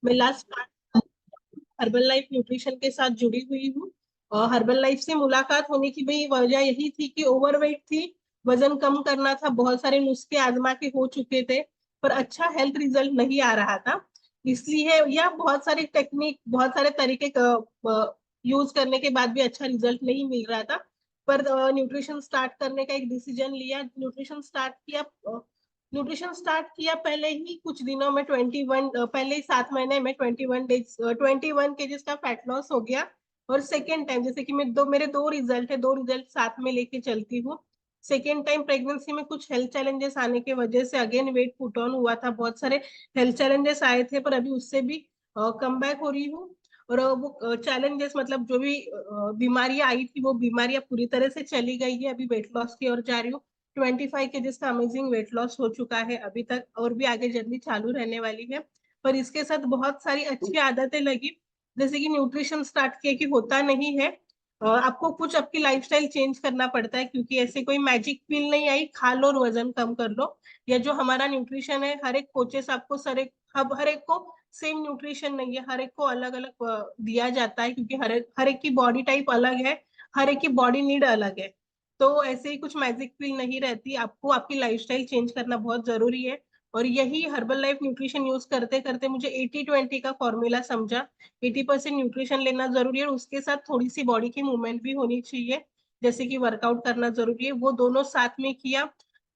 मैं last herbal life nutrition के साथ जुड़ी हुई हूँ। और हर्बल लाइफ से मुलाकात होने की भी वजह यही थी कि ओवरवेट थी, वजन कम करना था, बहुत सारे नुस्खे आजमा के हो चुके थे, पर अच्छा हेल्थ रिजल्ट नहीं आ रहा था। इसलिए या बहुत सारी टेक्निक, बहुत सारे तरीके यूज करने के बाद भी अच्छा रिजल्ट नहीं मिल रहा था। पर न्यूट्रिशन स्टार्ट करने का एक डिसीजन लिया, न्यूट्रिशन स्टार्ट किया पहले ही कुछ दिनों में 21, पहले ही 7 महीने में 21 डेज 21 केजीज का फैट लॉस हो गया। और सेकेंड टाइम, जैसे कि मेरे दो रिजल्ट है, दो रिजल्ट साथ में लेके चलती हूँ। सेकेंड टाइम प्रेगनेंसी में कुछ हेल्थ चैलेंजेस आने की वजह से अगेन वेट पुट ऑन हुआ था, बहुत सारे हेल्थ चैलेंजेस आए थे, पर अभी उससे भी कम बैक हो रही हूँ। और वो चैलेंजेस मतलब जो भी बीमारियां आई थी वो बीमारियां पूरी तरह से चली गई है, अभी वेट लॉस की ओर जा रही हूँ। 25 केजीज का अमेजिंग वेट लॉस हो चुका है अभी तक, और भी आगे जर्नी चालू रहने वाली है। पर इसके साथ बहुत सारी अच्छी आदतें लगी, जैसे कि न्यूट्रिशन स्टार्ट किया कि होता नहीं है, आपको कुछ आपकी लाइफस्टाइल चेंज करना पड़ता है, क्योंकि ऐसे कोई मैजिक पिल नहीं आई खा लो और वजन कम कर लो। या जो हमारा न्यूट्रिशन है, हर एक कोचेस आपको हर एक को सेम न्यूट्रिशन नहीं है, हर एक को अलग अलग दिया जाता है, क्योंकि हर एक की बॉडी टाइप अलग है, हर एक की बॉडी नीड अलग है। तो ऐसे ही कुछ मैजिक पिल नहीं रहती, आपको आपकी लाइफस्टाइल चेंज करना बहुत जरूरी है। और यही हर्बल लाइफ न्यूट्रिशन यूज करते करते मुझे 80-20 का फॉर्मूला समझा। 80% न्यूट्रिशन लेना जरूरी है, और उसके साथ थोड़ी सी बॉडी की मूवमेंट भी होनी चाहिए, जैसे कि वर्कआउट करना जरूरी है, वो दोनों साथ में किया।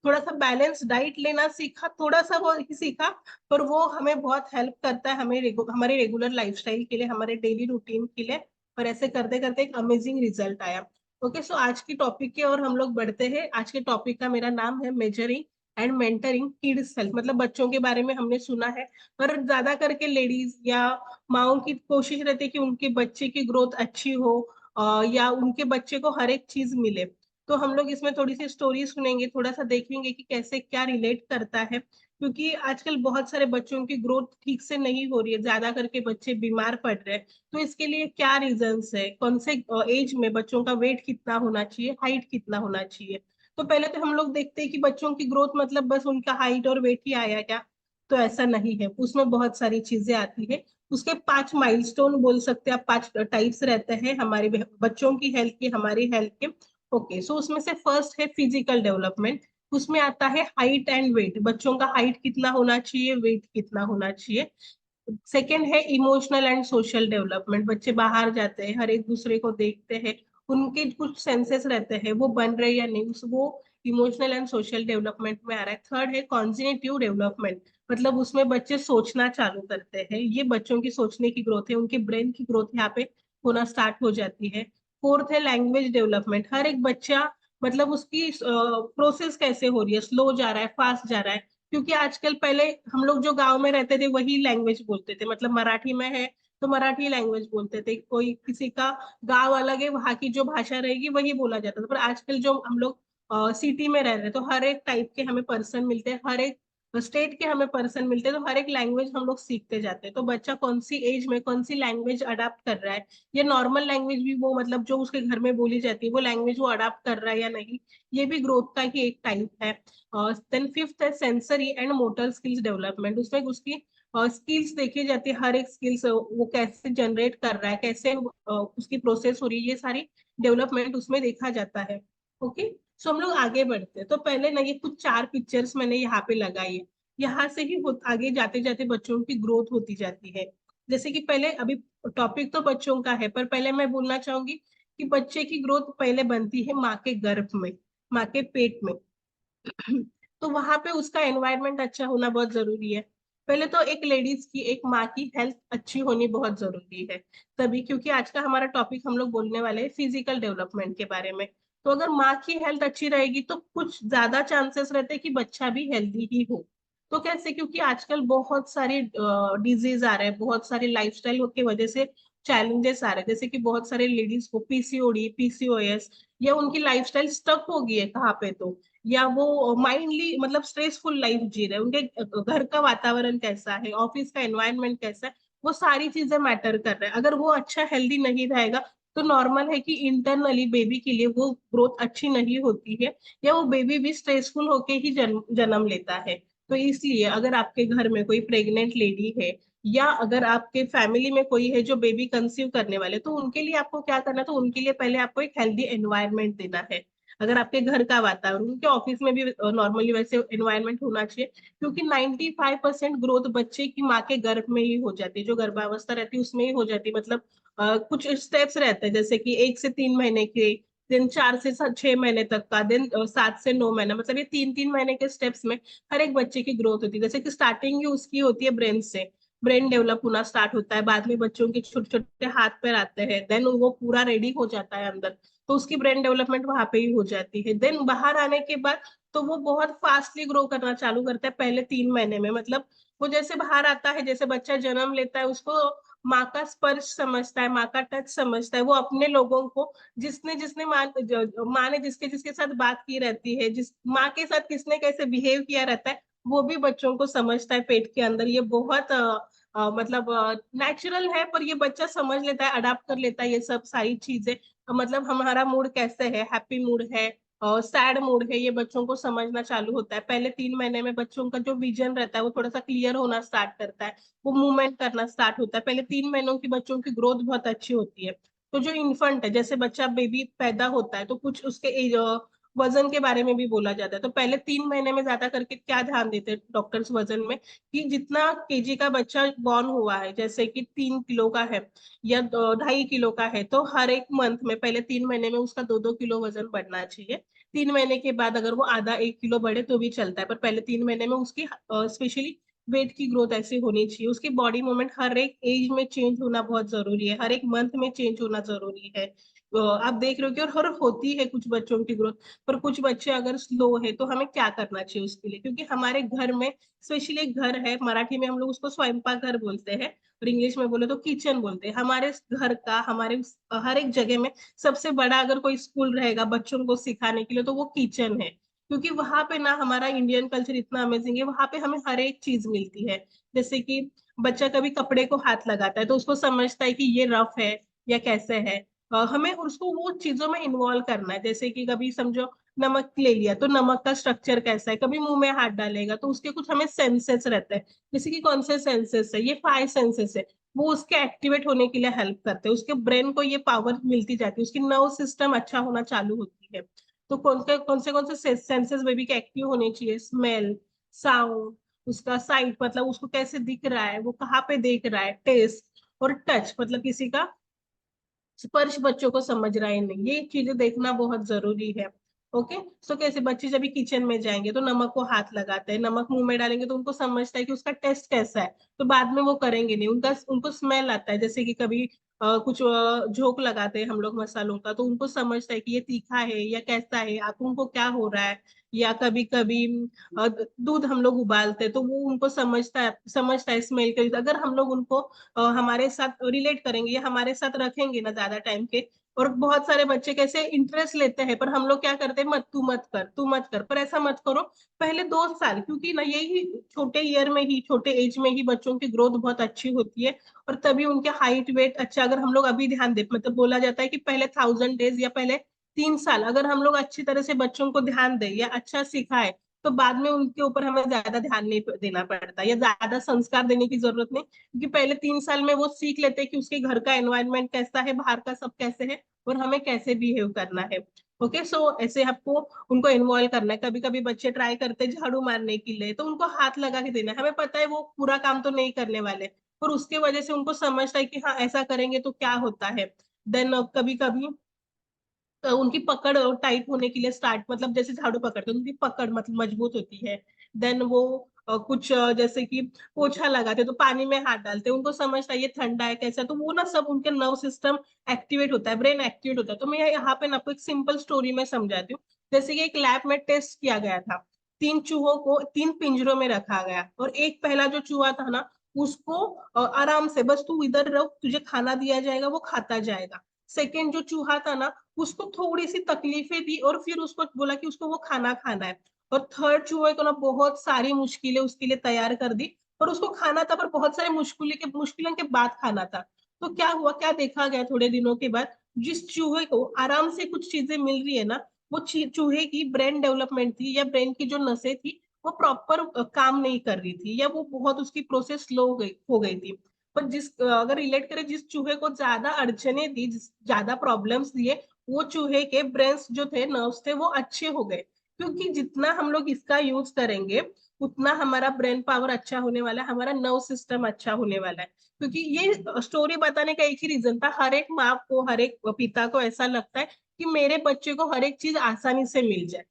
थोड़ा सा बैलेंस डाइट लेना सीखा, थोड़ा सा वो ही सीखा, पर वो हमें बहुत हेल्प करता है, हमारे रेगुलर लाइफस्टाइल के लिए, हमारे डेली रूटीन के लिए। और ऐसे करते करते एक अमेजिंग रिजल्ट आया। ओके, सो आज की टॉपिक की ओर हम लोग बढ़ते हैं। आज के टॉपिक का मेरा नाम है measuring and mentoring kids health. मतलब बच्चों के बारे में हमने सुना है, पर ज्यादा करके लेडीज या माओ की कोशिश रहती है कि उनके बच्चे की ग्रोथ अच्छी हो, या उनके बच्चे को हर एक चीज मिले। तो हम लोग इसमें थोड़ी सी स्टोरी सुनेंगे, थोड़ा सा देखेंगे कि कैसे क्या रिलेट करता है, क्योंकि आजकल बहुत सारे बच्चों की ग्रोथ ठीक से नहीं हो रही है, ज्यादा करके बच्चे बीमार पड़ रहे हैं। तो इसके लिए क्या रीजंस है, कौन से एज में बच्चों का वेट कितना होना चाहिए, हाइट कितना होना चाहिए। तो पहले तो हम लोग देखते हैं कि बच्चों की ग्रोथ मतलब बस उनका हाइट और वेट ही आया क्या, तो ऐसा नहीं है, उसमें बहुत सारी चीजें आती है। उसके 5 माइलस्टोन बोल सकते हैं आप, 5 टाइप्स रहते हैं हमारे बच्चों की हेल्थ के, हमारी हेल्थ के। ओके, सो उसमें से फर्स्ट है फिजिकल डेवलपमेंट। उसमें आता है हाइट एंड वेट, बच्चों का हाइट कितना होना चाहिए, वेट कितना होना चाहिए। सेकेंड है इमोशनल एंड सोशल डेवलपमेंट, बच्चे बाहर जाते हैं, हर एक दूसरे को देखते हैं, उनके कुछ सेंसेस रहते हैं, वो बन रहे या नहीं, वो इमोशनल एंड सोशल डेवलपमेंट में आ रहा है। थर्ड है कॉन्जिनेटिव डेवलपमेंट, मतलब उसमें बच्चे सोचना चालू करते हैं, ये बच्चों की सोचने की ग्रोथ है, उनके ब्रेन की ग्रोथ यहाँ पे होना स्टार्ट हो जाती है। फोर्थ है लैंग्वेज डेवलपमेंट, हर एक बच्चा मतलब उसकी प्रोसेस कैसे हो रही है, स्लो जा रहा है, फास्ट जा रहा है। क्योंकि आजकल, पहले हम लोग जो गांव में रहते थे वही लैंग्वेज बोलते थे, मतलब मराठी में है तो मराठी लैंग्वेज बोलते थे, कोई किसी का गांव अलग है, वहां की जो भाषा रहेगी वही बोला जाता था। पर आजकल जो हम लोग सिटी में रह रहे हैं, तो हर एक टाइप के हमें पर्सन मिलते हैं, हर एक स्टेट के हमें पर्सन मिलते हैं, तो हर एक लैंग्वेज हम लोग सीखते जाते हैं। तो बच्चा कौन सी एज में कौन सी लैंग्वेज अडाप्ट कर रहा है, ये नॉर्मल लैंग्वेज भी वो मतलब जो उसके घर में बोली जाती है वो लैंग्वेज वो अडाप्ट कर रहा है या नहीं, ये भी ग्रोथ का ही एक टाइप है। देन फिफ्थ है sensory and motor skills development, उसमें उसकी स्किल्स देखी जाती है, हर एक स्किल्स वो कैसे जनरेट कर रहा है, कैसे उसकी प्रोसेस हो रही है, ये सारी डेवलपमेंट उसमें देखा जाता है। ओके, सो हम लोग आगे बढ़ते हैं। तो पहले ना ये कुछ 4 पिक्चर्स मैंने यहाँ पे लगाई है, यहाँ से ही आगे जाते जाते बच्चों की ग्रोथ होती जाती है। जैसे कि पहले, अभी टॉपिक तो बच्चों का है, पर पहले मैं बोलना चाहूंगी कि बच्चे की ग्रोथ पहले बनती है माँ के गर्भ में, माँ के पेट में। तो वहां पे उसका एनवायरनमेंट अच्छा होना बहुत जरूरी है। पहले तो एक लेडीज की, एक माँ की हेल्थ अच्छी होनी बहुत जरूरी है, तभी, क्योंकि आज का हमारा टॉपिक हम लोग बोलने वाले हैं फिजिकल डेवलपमेंट के बारे में। तो अगर माँ की हेल्थ अच्छी रहेगी तो कुछ ज्यादा चांसेस रहते हैं कि बच्चा भी हेल्दी ही हो। तो कैसे, क्योंकि आजकल बहुत सारे डिजीज आ रहे हैं, बहुत सारे लाइफस्टाइल की वजह से चैलेंजेस आ रहे हैं, जैसे कि बहुत सारे लेडीज को पीसीओडी, पीसीओएस, या उनकी लाइफस्टाइल स्टक हो गई है कहाँ पे, तो या वो माइंडली मतलब स्ट्रेसफुल लाइफ जी रहे हैं, उनके घर का वातावरण कैसा है, ऑफिस का एनवायरनमेंट कैसा है, वो सारी चीजें मैटर कर रहे हैं। अगर वो अच्छा हेल्दी नहीं रहेगा तो नॉर्मल है कि इंटरनली बेबी के लिए वो ग्रोथ अच्छी नहीं होती है, या वो बेबी भी स्ट्रेसफुल होके ही जन्म जन्म लेता है। तो इसलिए अगर आपके घर में कोई प्रेग्नेंट लेडी है, या अगर आपके फैमिली में कोई है जो बेबी कंसीव करने वाले, तो उनके लिए आपको क्या करना है, तो उनके लिए पहले आपको एक हेल्दी एनवायरनमेंट देना है। अगर आपके घर का वातावरण, उनके ऑफिस में भी नॉर्मली वैसे एनवायरनमेंट होना चाहिए, क्योंकि 95% ग्रोथ बच्चे की माँ के गर्भ में ही हो जाती है, जो गर्भावस्था रहती है उसमें ही हो जाती है। मतलब कुछ स्टेप्स रहते हैं, जैसे कि 1 से 3 महीने के, दिन 4 से 6 महीने तक का, दिन 7 से 9 महीना, मतलब ये 3 3 महीने के स्टेप्स में हर एक बच्चे की ग्रोथ होती है। जैसे कि स्टार्टिंग ही उसकी होती है ब्रेन से, ब्रेन डेवलप होना स्टार्ट होता है, बाद में बच्चों के छोटे छोटे हाथ पैर आते हैं, देन वो पूरा रेडी हो जाता है अंदर, तो उसकी ब्रेन डेवलपमेंट वहां पे ही हो जाती है। देन बाहर आने के बाद तो वो बहुत फास्टली ग्रो करना चालू करता है पहले 3 महीने में। मतलब वो जैसे बाहर आता है, जैसे बच्चा जन्म लेता है, उसको माँ का स्पर्श समझता है, माँ का टच समझता है, वो अपने लोगों को, जिसने जिसने माँ ने जिसके जिसके साथ बात की रहती है, जिस माँ के साथ किसने कैसे बिहेव किया रहता है, वो भी बच्चों को समझता है पेट के अंदर। ये बहुत मतलब नेचुरल है, पर ये बच्चा समझ लेता है, अडाप्ट कर लेता है ये सब सारी चीजें। मतलब हमारा मूड कैसे है, हैप्पी मूड है, सैड मूड है, ये बच्चों को समझना चालू होता है। पहले 3 महीने में बच्चों का जो विजन रहता है वो थोड़ा सा क्लियर होना स्टार्ट करता है, वो मूवमेंट करना स्टार्ट होता है। पहले 3 महीनों की बच्चों की ग्रोथ बहुत अच्छी होती है। तो जो इन्फंट है, जैसे बच्चा बेबी पैदा होता है, तो कुछ उसके वजन के बारे में भी बोला जाता है। तो पहले 3 महीने में ज्यादा करके क्या ध्यान देते हैं डॉक्टर्स वजन में, कि जितना केजी का बच्चा बॉर्न हुआ है, जैसे कि 3 किलो का है या 2.5 किलो का है, तो हर एक मंथ में पहले 3 महीने में उसका 2 2 किलो वजन बढ़ना चाहिए। 3 महीने के बाद अगर वो आधा 1 किलो बढ़े तो भी चलता है, पर पहले 3 महीने में उसकी स्पेशली वेट की ग्रोथ ऐसी होनी चाहिए। उसकी बॉडी मूवमेंट हर एक एज में चेंज होना बहुत जरूरी है, हर एक मंथ में चेंज होना जरूरी है। आप देख रहे हो कि और हर होती है कुछ बच्चों की ग्रोथ, पर कुछ बच्चे अगर स्लो है तो हमें क्या करना चाहिए उसके लिए, क्योंकि हमारे घर में स्पेशली एक घर है, मराठी में हम लोग उसको स्वयंपाक घर बोलते हैं, और इंग्लिश में बोले तो किचन बोलते हैं। हमारे घर का, हमारे हर एक जगह में सबसे बड़ा अगर कोई स्कूल रहेगा बच्चों को सिखाने के लिए, तो वो किचन है। क्योंकि वहां पे ना, हमारा इंडियन कल्चर इतना अमेजिंग है, वहां पे हमें हर एक चीज मिलती है। जैसे कि बच्चा कभी कपड़े को हाथ लगाता है तो उसको समझता है कि ये रफ है या कैसे है। हमें उसको वो चीजों में इन्वॉल्व करना है। जैसे कि कभी समझो नमक ले लिया, तो नमक का स्ट्रक्चर कैसा है, कभी मुंह में हाथ डालेगा तो उसके कुछ हमें सेंसेस रहते हैं। जैसे कि कौन से सेंसेस है, ये 5 सेंसेस है, वो उसके एक्टिवेट होने के लिए हेल्प करते हैं, उसके ब्रेन को ये पावर मिलती जाती है, उसकी नर्व सिस्टम अच्छा होना चालू होती है। तो कौन से सेंसेस बेबी के एक्टिव होने चाहिए, स्मेल, साउंड, उसका साइट, मतलब उसको कैसे दिख रहा है, वो कहाँ पे देख रहा है, टेस्ट, और टच, मतलब किसी का स्पर्श बच्चों को समझ रहा है नहीं, ये चीजें देखना बहुत जरूरी है। ओके। सो कैसे बच्चे जब भी किचन में जाएंगे तो नमक को हाथ लगाते हैं, नमक मुंह में डालेंगे तो उनको समझता है कि उसका टेस्ट कैसा है, तो बाद में वो करेंगे नहीं। उनको स्मेल आता है, जैसे कि कभी कुछ झोंक लगाते हैं हम लोग मसालों का, तो उनको समझता है कि ये तीखा है या कैसा है, आप उनको क्या हो रहा है। या कभी कभी दूध हम लोग उबालते हैं, तो वो उनको समझता है स्मेल के। अगर हम लोग उनको हमारे साथ रिलेट करेंगे या हमारे साथ रखेंगे ना ज्यादा टाइम के, और बहुत सारे बच्चे कैसे इंटरेस्ट लेते हैं, पर हम लोग क्या करते हैं, मत तू मत कर, तू मत कर, पर ऐसा मत करो पहले 2 साल, क्योंकि ना यही छोटे ईयर में ही, छोटे एज में ही बच्चों की ग्रोथ बहुत अच्छी होती है। और तभी उनके हाइट वेट अच्छा, अगर हम लोग अभी ध्यान दे, मतलब बोला जाता है कि पहले 1000 डेज या पहले 3 साल अगर हम लोग अच्छी तरह से बच्चों को ध्यान दें या अच्छा सिखाए, तो बाद में उनके ऊपर हमें ज्यादा ध्यान नहीं देना पड़ता, या ज्यादा संस्कार देने की जरूरत नहीं, क्योंकि पहले 3 साल में वो सीख लेते हैं कि उसके घर का एनवायरनमेंट कैसा है, बाहर का सब कैसे है, और हमें कैसे बिहेव करना है। ओके। सो ऐसे आपको उनको इन्वॉल्व करना है। कभी कभी बच्चे ट्राई करते हैं झाड़ू मारने के लिए, तो उनको हाथ लगा के देना है, हमें पता है वो पूरा काम तो नहीं करने वाले, और उसके वजह से उनको समझता है कि हाँ ऐसा करेंगे तो क्या होता है। देन कभी कभी उनकी पकड़ टाइट होने के लिए स्टार्ट, मतलब जैसे झाड़ू पकड़ते हैं उनकी पकड़ मतलब मजबूत होती है। देन वो कुछ जैसे कि पोछा लगाते तो पानी में हाथ डालते, उनको समझता है ये ठंडा है कैसा, तो वो ना सब उनके नर्व सिस्टम एक्टिवेट होता है, ब्रेन एक्टिवेट होता है। तो मैं यहाँ पे ना आपको एक सिंपल स्टोरी में समझाती हूँ। जैसे कि एक लैब में टेस्ट किया गया था, 3 चूहों को 3 पिंजरों में रखा गया, और एक पहला जो चूहा था ना, उसको आराम से बस तू इधर रहो, तुझे खाना दिया जाएगा, वो खाता जाएगा। सेकेंड जो चूहा था ना, उसको थोड़ी सी तकलीफें दी और फिर उसको बोला कि उसको वो खाना खाना है। और थर्ड चूहे को ना बहुत सारी मुश्किलें उसके लिए तैयार कर दी, और उसको खाना था पर बहुत सारी मुश्किलों के बाद खाना था। तो क्या हुआ, क्या देखा गया थोड़े दिनों के बाद, जिस चूहे को आराम से कुछ चीजें मिल रही है ना, वो चूहे की ब्रेन डेवलपमेंट थी या ब्रेन की जो नसें थी, वो प्रॉपर काम नहीं कर रही थी, या वो बहुत उसकी प्रोसेस स्लो हो गई थी। पर अगर रिलेट करें, जिस चूहे को ज्यादा अड़चने दी, ज्यादा प्रॉब्लम्स दिए, वो चूहे के ब्रेन्स जो थे, नर्व्स थे, वो अच्छे हो गए। क्योंकि जितना हम लोग इसका यूज करेंगे, उतना हमारा ब्रेन पावर अच्छा होने वाला है, हमारा नर्व सिस्टम अच्छा होने वाला है। क्योंकि ये स्टोरी बताने का एक ही रीजन था, हर एक माँ को, हर एक पिता को ऐसा लगता है कि मेरे बच्चे को हर एक चीज आसानी से मिल जाए।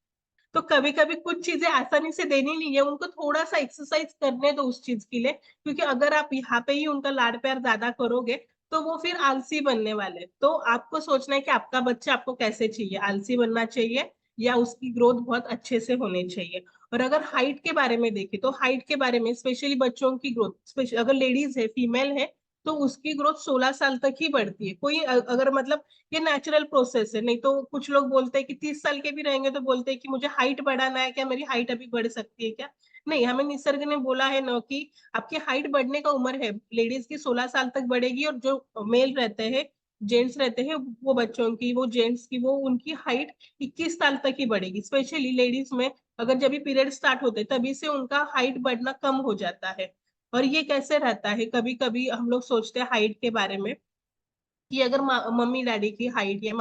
तो कभी कभी कुछ चीजें आसानी से देनी नहीं है, उनको थोड़ा सा एक्सरसाइज करने दो उस चीज के लिए। क्योंकि अगर आप यहाँ पे ही उनका लाड प्यार ज्यादा करोगे, तो वो फिर आलसी बनने वाले। तो आपको सोचना है कि आपका बच्चा आपको कैसे चाहिए, आलसी बनना चाहिए या उसकी ग्रोथ बहुत अच्छे से होनी चाहिए। और अगर हाइट के बारे में देखें, तो हाइट के बारे में स्पेशली बच्चों की ग्रोथ, स्पेशली अगर लेडीज है, फीमेल है, तो उसकी ग्रोथ 16 साल तक ही बढ़ती है। कोई अगर मतलब ये नेचुरल प्रोसेस है। नहीं तो कुछ लोग बोलते हैं कि 30 साल के भी रहेंगे तो बोलते हैं कि मुझे हाइट बढ़ाना है, क्या मेरी हाइट अभी बढ़ सकती है क्या? नहीं, हमें निसर्ग ने बोला है ना कि आपकी हाइट बढ़ने का उम्र है, लेडीज की 16 साल तक बढ़ेगी, और जो मेल रहते हैं, जेंट्स रहते हैं, वो बच्चों की, वो जेंट्स की, वो उनकी हाइट 21 साल तक ही बढ़ेगी। स्पेशली लेडीज में अगर जब भी पीरियड स्टार्ट होते हैं, तभी से उनका हाइट बढ़ना कम हो जाता है। और ये कैसे रहता है, कभी कभी हम लोग सोचते हैं हाइट के बारे में कि अगर मम्मी डैडी की हाइट या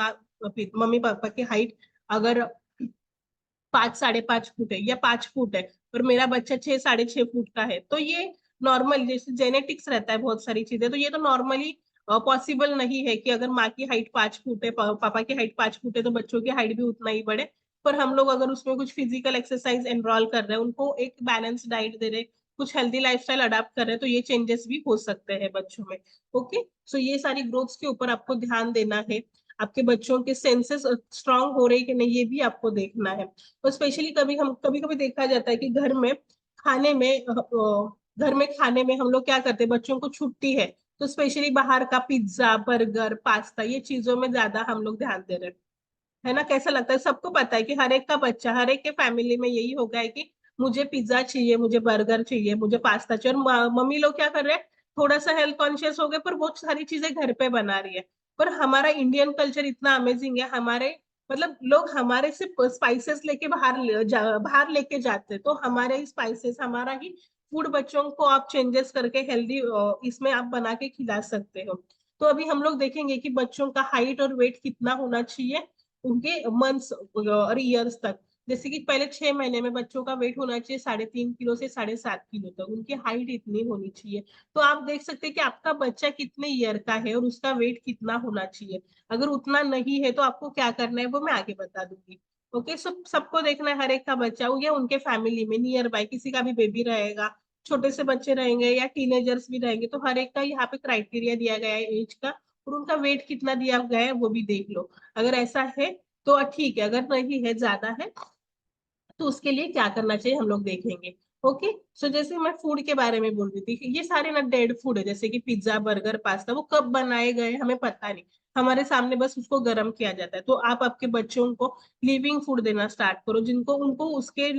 मम्मी पापा की हाइट अगर 5 साढ़े 5 फुट है या 5 फुट है, और मेरा बच्चा 6 साढ़े 6 फुट का है, तो ये नॉर्मल, जैसे जेनेटिक्स रहता है बहुत सारी चीजें, तो ये तो नॉर्मली पॉसिबल नहीं है कि अगर माँ की हाइट 5 फुट है, पापा की हाइट 5 फुट है, तो बच्चों की हाइट भी उतना ही बढ़े। पर हम लोग अगर उसमें कुछ फिजिकल एक्सरसाइज एनरोल कर रहे हैं, उनको एक बैलेंस डाइट दे रहे, कुछ हेल्दी लाइफस्टाइल अडाप्ट कर रहे हैं, तो ये चेंजेस भी हो सकते हैं बच्चों में। ओके, सो ये सारी ग्रोथ्स के ऊपर आपको ध्यान देना है। आपके बच्चों के सेंसेस स्ट्रांग हो रहे कि नहीं, ये भी आपको देखना है। तो स्पेशली कभी कभी देखा जाता है कि घर में खाने में हम लोग क्या करते हैं, बच्चों को छुट्टी है तो स्पेशली बाहर का पिज्जा, बर्गर, पास्ता, ये चीजों में ज्यादा हम लोग ध्यान दे रहे हैं। है ना? कैसा लगता है? सबको पता है कि हर एक का बच्चा, हर एक के फैमिली में यही होगा है कि मुझे पिज्जा चाहिए, मुझे बर्गर चाहिए, मुझे पास्ता चाहिए। और मम्मी लोग क्या कर रहे हैं, थोड़ा सा हेल्थ कॉन्शियस हो गए, पर बहुत सारी चीजें घर पे बना रही है। पर हमारा इंडियन कल्चर इतना अमेजिंग है, हमारे मतलब लोग हमारे से स्पाइसेस लेके बाहर लेके जाते हैं। तो हमारे ही स्पाइसेस, हमारा ही फूड बच्चों को आप चेंजेस करके हेल्दी इसमें आप बना के खिला सकते हो। तो अभी हम लोग देखेंगे कि बच्चों का हाइट और वेट कितना होना चाहिए उनके मंथ्स और ईयर्स तक। जैसे कि पहले 6 महीने में बच्चों का वेट होना चाहिए 3.5 किलो से 7.5 किलो तक, उनकी हाइट इतनी होनी चाहिए। तो आप देख सकते हैं कि आपका बच्चा कितने ईयर का है और उसका वेट कितना होना चाहिए। अगर उतना नहीं है तो आपको क्या करना है वो मैं आगे बता दूंगी। ओके, सबको देखना है, हर एक का बच्चा हो या उनके फैमिली में नियर बाय किसी का भी बेबी रहेगा, छोटे से बच्चे रहेंगे या टीनेजर्स भी रहेंगे, तो हर एक का यहाँ पे क्राइटेरिया दिया गया है एज का, और उनका वेट कितना दिया गया है वो भी देख लो। अगर ऐसा है तो ठीक है, अगर नहीं है, ज्यादा है, तो उसके लिए क्या करना चाहिए हम लोग देखेंगे। ओके, सो जैसे मैं फूड के बारे में बोल रही थी कि ये सारे ना डेड फूड है, जैसे कि पिज्जा, बर्गर, पास्ता, वो कब बनाए गए हमें पता नहीं, हमारे सामने बस उसको गर्म किया जाता है। तो आप आपके बच्चों को लिविंग फूड देना स्टार्ट करो, जिनको उनको उसके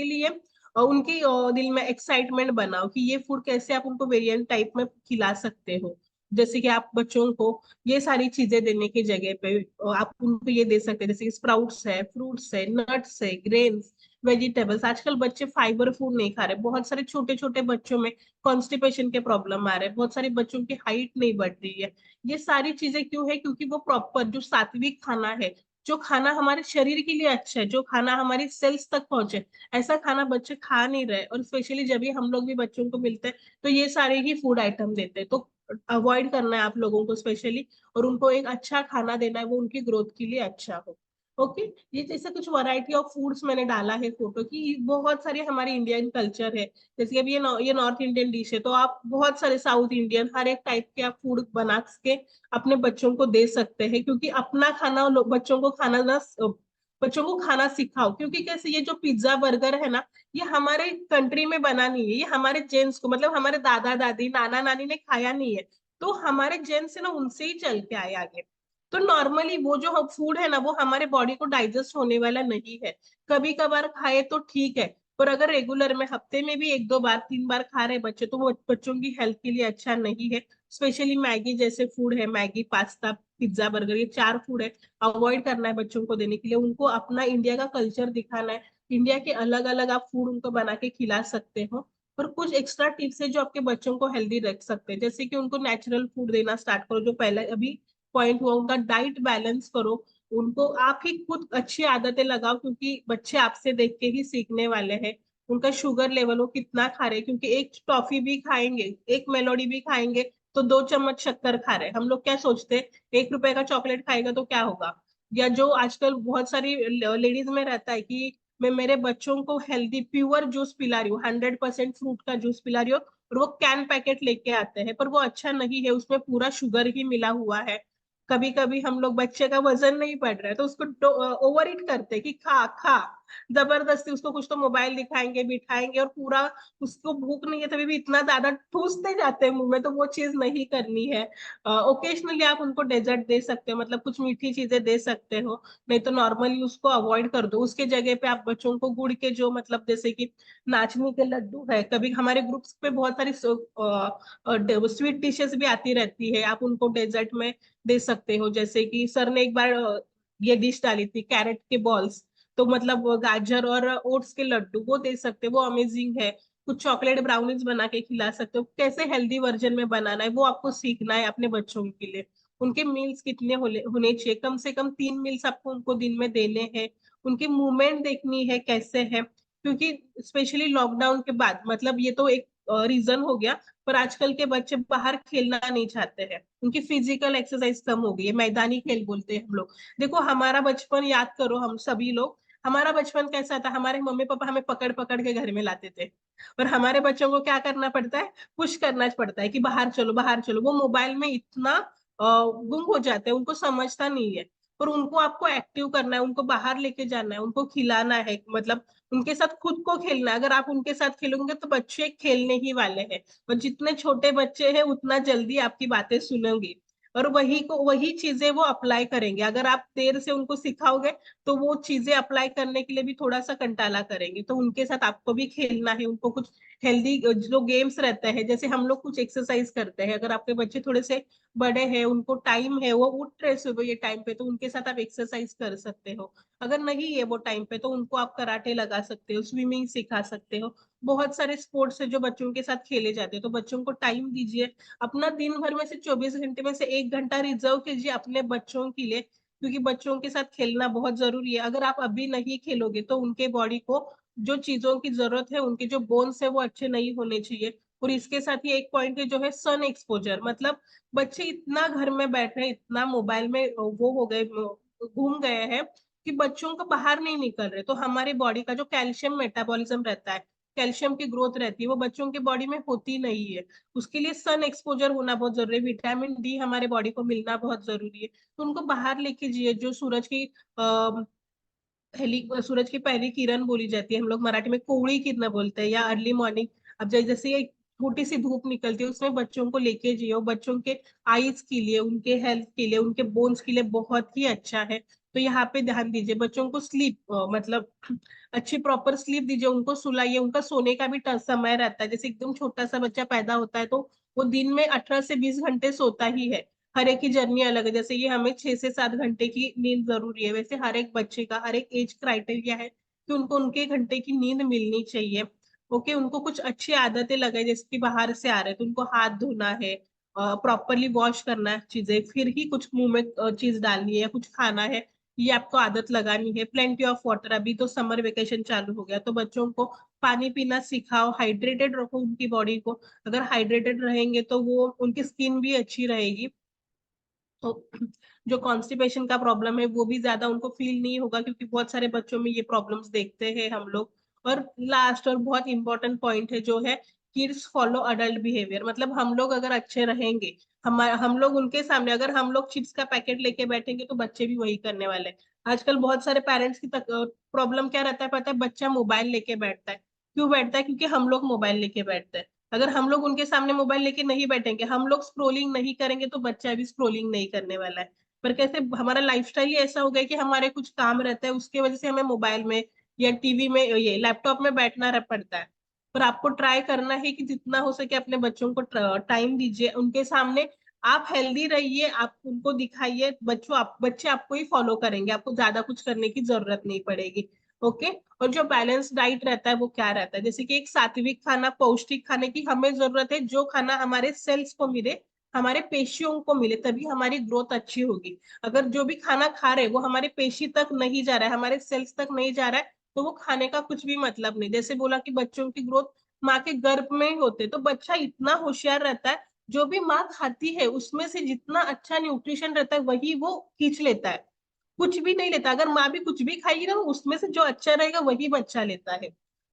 लिए उनके दिल में एक्साइटमेंट बनाओ कि ये फूड कैसे आप उनको वेरिएंट टाइप में खिला सकते हो। जैसे कि आप बच्चों को ये सारी चीजें देने की जगह पे आप उनको ये दे सकते हैं, जैसे कि स्प्राउट्स है, फ्रूट्स है, नट्स है, ग्रेन्स, वेजिटेबल्स। आजकल बच्चे फाइबर फूड नहीं खा रहे, बहुत सारे छोटे छोटे बच्चों में कॉन्स्टिपेशन के प्रॉब्लम आ रहे हैं, बहुत सारे बच्चों की हाइट नहीं बढ़ रही है। ये सारी चीजें क्यों है? क्योंकि वो प्रॉपर जो सात्विक खाना है, जो खाना हमारे शरीर के लिए अच्छा है, जो खाना हमारी सेल्स तक पहुंचे, ऐसा खाना बच्चे खा नहीं रहे। और स्पेशली जब भी हम लोग भी बच्चों को मिलते हैं, तो ये सारे ही फूड आइटम देते हैं। तो अवॉइड करना है आप लोगों को स्पेशली, और उनको एक अच्छा खाना देना है, वो उनकी ग्रोथ के लिए अच्छा हो। ओके, ये जैसे कुछ वैरायटी ऑफ फूड्स मैंने डाला है फोटो की, बहुत सारे हमारे इंडियन कल्चर है। जैसे अभी ये नॉर्थ इंडियन डिश है, तो आप बहुत सारे साउथ इंडियन, हर एक टाइप के आप फूड बना के अपने बच्चों को दे सकते हैं। क्योंकि अपना खाना बच्चों को खाना सिखाओ। क्योंकि कैसे, ये जो पिज्जा बर्गर है ना, ये हमारे कंट्री में बना नहीं है, ये हमारे जेंट्स को, मतलब हमारे दादा दादी, नाना नानी ने खाया नहीं है। तो हमारे जेंट्स है ना, उनसे ही चल के आए आगे। तो नॉर्मली वो जो फूड है ना, वो हमारे बॉडी को डाइजेस्ट होने वाला नहीं है। कभी कभार खाए तो ठीक है, पर अगर रेगुलर में हफ्ते में भी 1 2 बार 3 बार खा रहे बच्चे, तो वो बच्चों की हेल्थ के लिए अच्छा नहीं है। स्पेशली मैगी जैसे फूड है, मैगी, पास्ता, पिज्जा, बर्गर, ये 4 फूड है, अवॉइड करना है बच्चों को देने के लिए। उनको अपना इंडिया का कल्चर दिखाना है इंडिया के अलग अलग आप फूड उनको बना के खिला सकते हो। और कुछ एक्स्ट्रा टिप्स है जो आपके बच्चों को हेल्दी रख सकते हैं, जैसे कि उनको नेचुरल फूड देना स्टार्ट करो, जो पहले अभी पॉइंट हुआ, उनका डाइट बैलेंस करो। उनको आप ही खुद अच्छी आदतें लगाओ, क्योंकि बच्चे आपसे देख के ही सीखने वाले हैं। उनका शुगर लेवल वो कितना खा रहे हैं, क्योंकि एक टॉफी भी खाएंगे, एक मेलोडी भी खाएंगे तो 2 चम्मच शक्कर खा रहे हैं। हम लोग क्या सोचते हैं, 1 रुपए का चॉकलेट खाएगा तो क्या होगा। या जो आजकल बहुत सारी लेडीज में रहता है कि मैं मेरे बच्चों को हेल्दी प्योर जूस पिला रही हूँ, 100% फ्रूट का जूस पिला रही हूँ, और वो कैन पैकेट लेके आते हैं, पर वो अच्छा नहीं है, उसमें पूरा शुगर ही मिला हुआ है। कभी कभी हम लोग बच्चे का वजन नहीं बढ़ रहा है तो उसको ओवर ईट करते हैं कि खा खा, जबरदस्ती उसको कुछ तो मोबाइल दिखाएंगे बिठाएंगे, और पूरा उसको भूख नहीं है तभी भी इतना ज्यादा ठूसते जाते हैं मुंह में, तो वो चीज नहीं करनी है। ओकेशनली आप उनको डेजर्ट दे सकते हो, मतलब कुछ मीठी चीजें दे सकते हो, नहीं तो नॉर्मली उसको अवॉइड कर दो। उसके जगह पे आप बच्चों को गुड़ के जो, मतलब जैसे कि नाचनी के लड्डू है, कभी हमारे ग्रुप्स पे बहुत सारी स्वीट डिशेस भी आती रहती है, आप उनको डेजर्ट में दे सकते हो। जैसे कि सर ने एक बार ये डिश डाली थी, कैरेट के बॉल्स, तो मतलब वो गाजर और ओट्स के लड्डू वो दे सकते हो, वो अमेजिंग है। कुछ चॉकलेट ब्राउनीज बना के खिला सकते हो, कैसे हेल्दी वर्जन में बनाना है वो आपको सीखना है अपने बच्चों के लिए। उनके मील्स कितने होने चाहिए, कम से कम 3 मील्स आपको उनको दिन में देने हैं। उनकी मूवमेंट देखनी है कैसे है, क्योंकि स्पेशली लॉकडाउन के बाद, मतलब ये तो एक रीजन हो गया, पर आजकल के बच्चे बाहर खेलना नहीं चाहते हैं, उनकी फिजिकल एक्सरसाइज कम हो गई है, मैदानी खेल बोलते हैं हम लोग। देखो हमारा बचपन याद करो, हम सभी लोग, हमारा बचपन कैसा था, हमारे मम्मी पापा हमें पकड़ पकड़ के घर में लाते थे, और हमारे बच्चों को क्या करना पड़ता है, पुश करना पड़ता है कि बाहर चलो बाहर चलो। वो मोबाइल में इतना गुम हो जाते हैं, उनको समझता नहीं है। पर उनको आपको एक्टिव करना है, उनको बाहर लेके जाना है, उनको खिलाना है, मतलब उनके साथ खुद को खेलना है। अगर आप उनके साथ खेलोगे तो बच्चे खेलने ही वाले हैं, और जितने छोटे बच्चे हैं उतना जल्दी आपकी बातें सुनेंगे, और वही चीजें वो अप्लाई करेंगे। अगर आप देर से उनको सिखाओगे तो वो चीजें अप्लाई करने के लिए भी थोड़ा सा कंटाला करेंगे। तो उनके साथ आपको भी खेलना है, उनको कुछ हेल्दी जो गेम्स रहते हैं, जैसे हम लोग कुछ एक्सरसाइज करते हैं, अगर आपके बच्चे थोड़े से बड़े हैं, उनको टाइम है, वो उठ रहे सुबह ये टाइम पे, तो उनके साथ आप एक्सरसाइज कर सकते हो। अगर नहीं है वो टाइम पे, तो उनको आप कराटे लगा सकते हो, स्विमिंग सिखा सकते हो। बहुत सारे स्पोर्ट्स है जो बच्चों के साथ खेले जाते हैं, तो बच्चों को टाइम दीजिए। अपना दिन भर में से 24 घंटे में से 1 घंटा रिजर्व कीजिए अपने बच्चों के लिए, क्योंकि बच्चों के साथ खेलना बहुत जरूरी है। अगर आप अभी नहीं खेलोगे तो उनके बॉडी को जो चीजों की जरूरत है, उनके जो बोन्स है वो अच्छे नहीं होने चाहिए। और इसके साथ ही एक पॉइंट है जो है सन एक्सपोजर, मतलब बच्चे इतना घर में बैठ रहे हैं, इतना मोबाइल में वो हो गए, घूम गए हैं, कि बच्चों को बाहर नहीं निकल रहे। तो हमारी बॉडी का जो कैल्शियम मेटाबॉलिज्म रहता है, कैल्शियम की ग्रोथ रहती है, वो बच्चों की बॉडी में होती नहीं है। उसके लिए सन एक्सपोजर होना बहुत जरूरी है, विटामिन डी हमारे बॉडी को मिलना बहुत जरूरी है। तो उनको बाहर लेके जाइए, जो सूरज की पहली सूरज की पहली किरण बोली जाती है, हम लोग मराठी में कोवड़ी किरण बोलते हैं, या अर्ली मॉर्निंग। अब जैसे एक छोटी सी धूप निकलती है, उसमें बच्चों को लेके जियो, बच्चों के आईज के लिए, उनके हेल्थ के लिए, उनके बोन्स के लिए बहुत ही अच्छा है। तो यहाँ पे ध्यान दीजिए, बच्चों को स्लीप, मतलब अच्छी प्रॉपर स्लीप दीजिए, उनको सुलाइए। उनका सोने का भी समय रहता है, जैसे एकदम छोटा सा बच्चा पैदा होता है तो वो दिन में 18 से 20 घंटे सोता ही है। हर एक की जर्नी अलग है, जैसे ये हमें 6 से 7 घंटे की नींद जरूरी है, वैसे हर एक बच्चे का हर एक एज क्राइटेरिया है कि उनको उनके घंटे की नींद मिलनी चाहिए। ओके, उनको कुछ अच्छी आदतें लगाए, जैसे कि बाहर से आ रहे हैं तो उनको हाथ धोना है, प्रॉपरली वॉश करना है चीजें, फिर ही कुछ मुंह में चीज डालनी है या कुछ खाना है, ये आपको आदत लगानी है। प्लेंटी ऑफ वाटर, अभी तो समर वेकेशन चालू हो गया, तो बच्चों को पानी पीना सिखाओ, हाइड्रेटेड रखो उनकी बॉडी को। अगर हाइड्रेटेड रहेंगे तो वो उनकी स्किन भी अच्छी रहेगी, तो जो कॉन्स्टिपेशन का प्रॉब्लम है वो भी ज्यादा उनको फील नहीं होगा, क्योंकि बहुत सारे बच्चों में ये प्रॉब्लम्स देखते हैं हम लोग। और लास्ट और बहुत इंपॉर्टेंट पॉइंट है जो है, किड्स फॉलो अडल्ट बिहेवियर, मतलब हम लोग अगर अच्छे रहेंगे, हम लोग उनके सामने, अगर हम लोग चिप्स का पैकेट लेके बैठेंगे तो बच्चे भी वही करने वाले हैं। आजकल बहुत सारे पेरेंट्स की प्रॉब्लम क्या रहता है पता है, बच्चा मोबाइल लेके बैठता है। क्यों बैठता है, क्योंकि हम लोग मोबाइल लेके बैठते हैं। अगर हम लोग उनके सामने मोबाइल लेके नहीं बैठेंगे, हम लोग स्क्रोलिंग नहीं करेंगे, तो बच्चा भी स्क्रोलिंग नहीं करने वाला है। पर कैसे, हमारा लाइफस्टाइल ही ऐसा हो गया कि हमारे कुछ काम रहता है, उसके वजह से हमें मोबाइल में या टीवी में, ये लैपटॉप में बैठना पड़ता है। पर आपको ट्राई करना है कि जितना हो सके अपने बच्चों को टाइम दीजिए उनके सामने। आप हेल्दी रहिए, आप उनको दिखाइए, बच्चे आपको ही फॉलो करेंगे, आपको ज्यादा कुछ करने की जरूरत नहीं पड़ेगी। ओके। और जो बैलेंस डाइट रहता है वो क्या रहता है, जैसे कि एक सात्विक खाना, पौष्टिक खाने की हमें जरूरत है, जो खाना हमारे सेल्स को मिले, हमारे पेशियों को मिले, तभी हमारी ग्रोथ अच्छी होगी। अगर जो भी खाना खा रहे वो हमारे पेशी तक नहीं जा रहा है, हमारे सेल्स तक नहीं जा रहा है, तो वो खाने का कुछ भी मतलब नहीं। जैसे बोला कि बच्चों की ग्रोथ माँ के गर्भ में ही होते, तो बच्चा इतना होशियार रहता है, जो भी माँ खाती है उसमें से जितना अच्छा न्यूट्रिशन रहता है वही वो खींच लेता है, कुछ भी नहीं लेता। अगर माँ भी कुछ भी खाएगी ना, उसमें से जो अच्छा रहेगा वही बच्चा लेता है।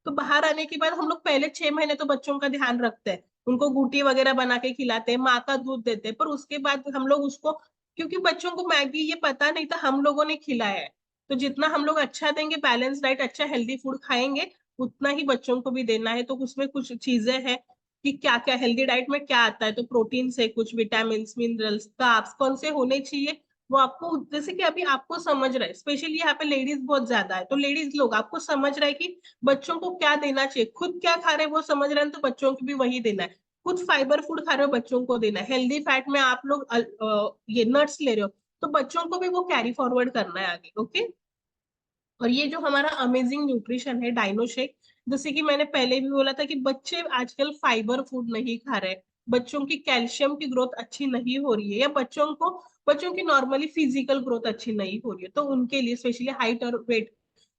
तो बाहर आने के बाद हम लोग पहले 6 महीने तो बच्चों का ध्यान रखते हैं, उनको गुटी वगैरह बना के खिलाते हैं, माँ का दूध देते हैं, पर उसके बाद हम लोग उसको, क्योंकि बच्चों को मैगी ये पता नहीं था, हम लोगों ने खिलाया है। तो जितना हम लोग अच्छा देंगे, बैलेंस डाइट, अच्छा हेल्दी फूड खाएंगे, उतना ही बच्चों को भी देना है। तो उसमें कुछ चीजें हैं कि क्या क्या हेल्दी डाइट में क्या आता है, तो प्रोटीन से कुछ विटामिन, मिनरल्स, कार्ब्स कौन से होने चाहिए, वो आपको, जैसे कि अभी आपको समझ रहा है, स्पेशली यहाँ पे लेडीज बहुत ज्यादा है, तो लेडीज लोग आपको समझ रहा है कि बच्चों को क्या देना चाहिए, खुद क्या खा रहे हैं वो समझ रहे हैं, तो बच्चों को भी वही देना है। खुद फाइबर फूड खा रहे हो, बच्चों को देना है। हेल्दी फैट में आप लोग ये नट्स ले रहे हो, तो बच्चों को भी वो कैरी फॉरवर्ड करना है आगे। ओके। और ये जो हमारा अमेजिंग न्यूट्रिशन है डाइनो शेक, जैसे कि मैंने पहले भी बोला था कि बच्चे आजकल फाइबर फूड नहीं खा रहे, बच्चों की कैल्शियम की ग्रोथ अच्छी नहीं हो रही है, या बच्चों की नॉर्मली फिजिकल ग्रोथ अच्छी नहीं हो रही है, तो उनके लिए स्पेशली हाइट और वेट,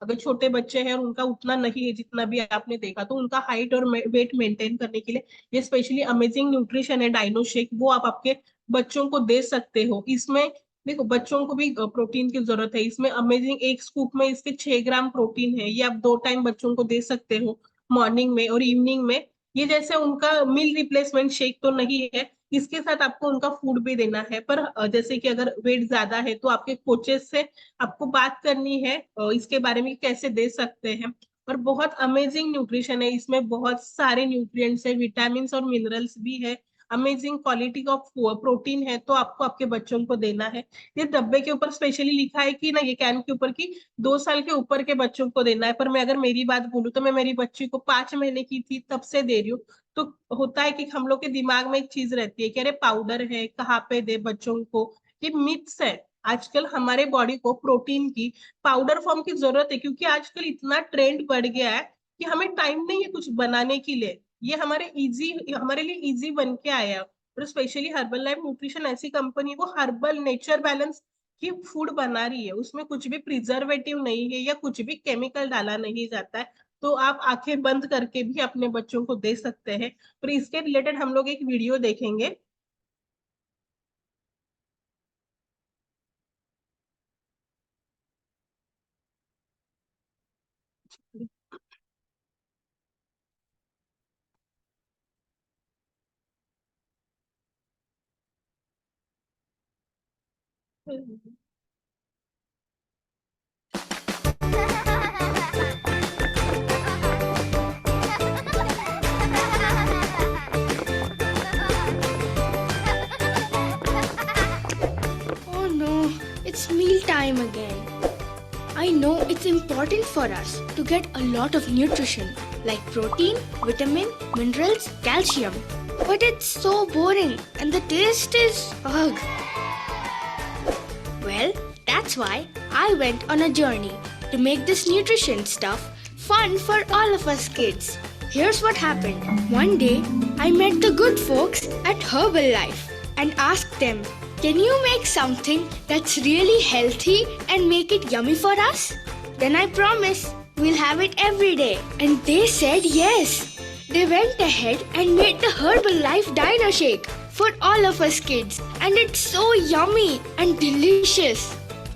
अगर छोटे बच्चे हैं और उनका उतना नहीं है जितना भी आपने देखा, तो उनका हाइट और वेट मेंटेन करने के लिए ये स्पेशली अमेजिंग न्यूट्रिशन है डाइनो शेक, वो आप आपके बच्चों को दे सकते हो। इसमें देखो बच्चों को भी प्रोटीन की जरूरत है, इसमें अमेजिंग, एक स्कूप में इसके 6 ग्राम प्रोटीन है, ये आप 2 टाइम बच्चों को दे सकते हो, मॉर्निंग में और इवनिंग में। ये जैसे उनका मील रिप्लेसमेंट शेक तो नहीं है, इसके साथ आपको उनका फूड भी देना है, पर जैसे कि अगर वेट ज्यादा है तो आपके कोचेस से आपको बात करनी है इसके बारे में कि कैसे दे सकते हैं। और बहुत अमेजिंग न्यूट्रिशन है, इसमें बहुत सारे न्यूट्रिएंट्स है, विटामिन और मिनरल्स भी है, अमेजिंग क्वालिटी का प्रोटीन है, तो आपको आपके बच्चों को देना है। ये डब्बे के ऊपर स्पेशली लिखा है कि ना, ये कैन के ऊपर कि 2 साल के ऊपर के बच्चों को देना है, पर मैं अगर मेरी बात बोलूँ तो मैं मेरी बच्ची को 5 महीने की थी तब से दे रही हूँ। तो होता है कि हम लोग के दिमाग में एक चीज रहती है कि अरे पाउडर है, कहाँ पे दे बच्चों को, ये मिथ्स है। आजकल हमारे बॉडी को प्रोटीन की पाउडर फॉर्म की जरूरत है, क्योंकि आजकल इतना ट्रेंड बढ़ गया है कि हमें टाइम नहीं है कुछ बनाने के लिए, ये हमारे लिए इजी बन के आया है। और स्पेशली हर्बल लाइफ न्यूट्रिशन ऐसी कंपनी, वो हर्बल नेचर बैलेंस की फूड बना रही है, उसमें कुछ भी प्रिजर्वेटिव नहीं है या कुछ भी केमिकल डाला नहीं जाता है। तो आप आंखें बंद करके भी अपने बच्चों को दे सकते हैं। और इसके रिलेटेड हम लोग एक वीडियो देखेंगे। Oh no, it's meal time again. I know it's important for us to get a lot of nutrition like protein, vitamin, minerals, calcium. But it's so boring and the taste is ugh. Well, that's why I went on a journey to make this nutrition stuff fun for all of us kids. Here's what happened. One day, I met the good folks at Herbalife and asked them, can you make something that's really healthy and make it yummy for us? Then I promise we'll have it every day. And they said yes. They went ahead and made the Herbalife Dino Shake for all of us kids. And it's so yummy and delicious.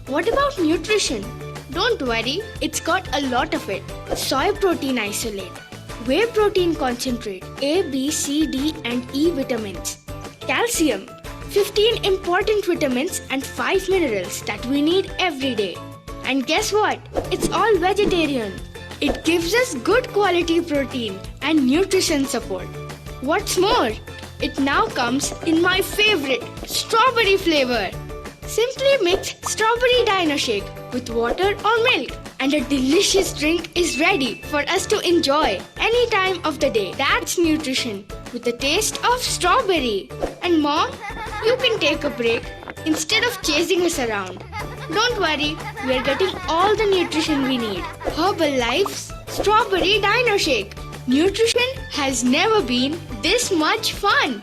What about nutrition? Don't worry, it's got a lot of it. Soy protein isolate, whey protein concentrate, A, B, C, D and E vitamins, calcium, 15 important vitamins and 5 minerals that we need every day. And guess what? It's all vegetarian. It gives us good quality protein and nutrition support. What's more, it now comes in my favorite, strawberry flavor. Simply mix strawberry dino shake with water or milk and a delicious drink is ready for us to enjoy any time of the day. That's nutrition with the taste of strawberry. And mom, you can take a break instead of chasing us around. Don't worry, we are getting all the nutrition we need. Herbalife's Strawberry Dino Shake. Nutrition has never been this much fun.